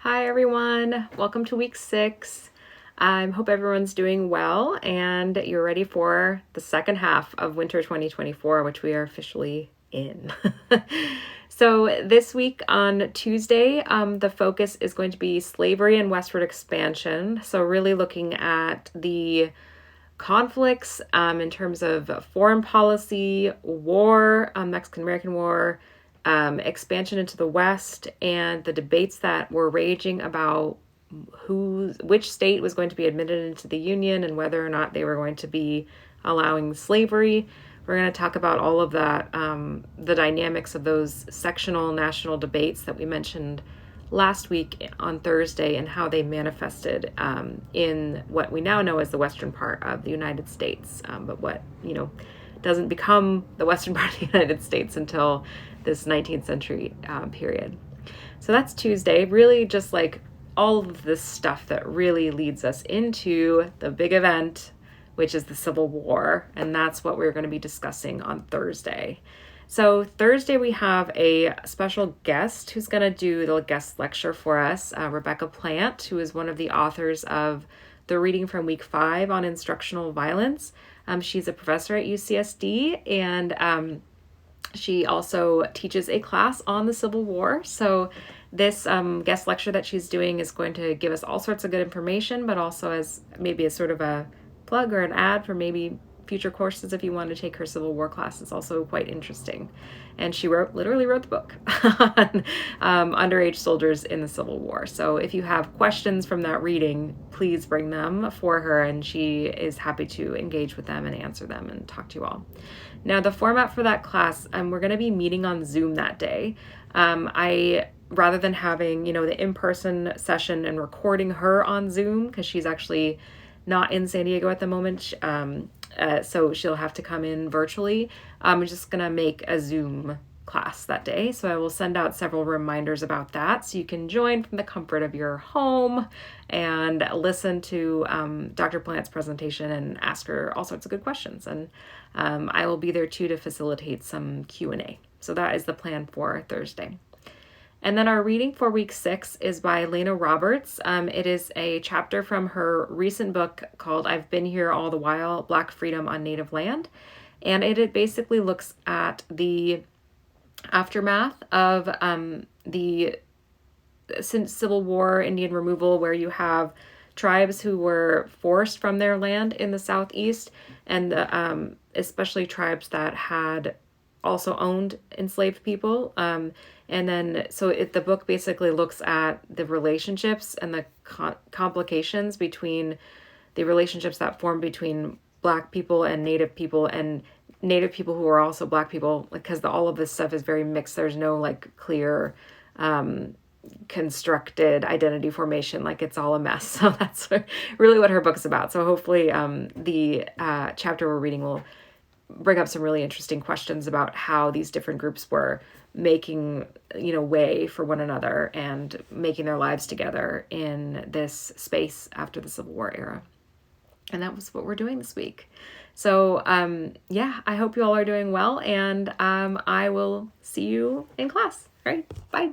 Hi everyone, welcome to week 6. I hope everyone's doing well and you're ready for the second half of winter 2024, which we are officially in. So this week on Tuesday, the focus is going to be slavery and westward expansion. So really looking at the conflicts in terms of foreign policy, war, Mexican-American War, expansion into the West, and the debates that were raging about which state was going to be admitted into the Union and whether or not they were going to be allowing slavery. We're going to talk about all of that, the dynamics of those sectional national debates that we mentioned last week on Thursday and how they manifested in what we now know as the western part of the United States, but what, doesn't become the western part of the United States until this 19th century period. So that's Tuesday, really just like all of this stuff that really leads us into the big event, which is the Civil War, and that's what we're going to be discussing on Thursday. So Thursday we have a special guest who's going to do the guest lecture for us, Rebecca Plant, who is one of the authors of the reading from week 5 on instructional violence. She's a professor at UCSD, and she also teaches a class on the Civil War. So this guest lecture that she's doing is going to give us all sorts of good information, but also as maybe a sort of a plug or an ad for maybe future courses if you want to take her Civil War class. It's also quite interesting. And she literally wrote the book on underage soldiers in the Civil War. So if you have questions from that reading, please bring them for her, and she is happy to engage with them and answer them and talk to you all. Now, the format for that class, we're going to be meeting on Zoom that day. Rather than having, the in-person session and recording her on Zoom, because she's actually not in San Diego at the moment, so she'll have to come in virtually. I'm just going to make a Zoom class that day. So I will send out several reminders about that so you can join from the comfort of your home and listen to Dr. Plant's presentation and ask her all sorts of good questions. And I will be there too to facilitate some Q&A. So that is the plan for Thursday. And then our reading for week 6 is by Lena Roberts. It is a chapter from her recent book called I've Been Here All the While, Black Freedom on Native Land. And it basically looks at the aftermath of the Civil War, Indian removal, where you have tribes who were forced from their land in the Southeast, and especially tribes that had also owned enslaved people. And then, so the book basically looks at the relationships and the complications between the relationships that form between Black people and Native people who are also Black people, because all of this stuff is very mixed. There's no clear constructed identity formation. It's all a mess. So that's really what her book's about. So hopefully the chapter we're reading will bring up some really interesting questions about how these different groups were making, way for one another and making their lives together in this space after the Civil War era. And that was what we're doing this week. So, I hope you all are doing well, and I will see you in class. All right, bye.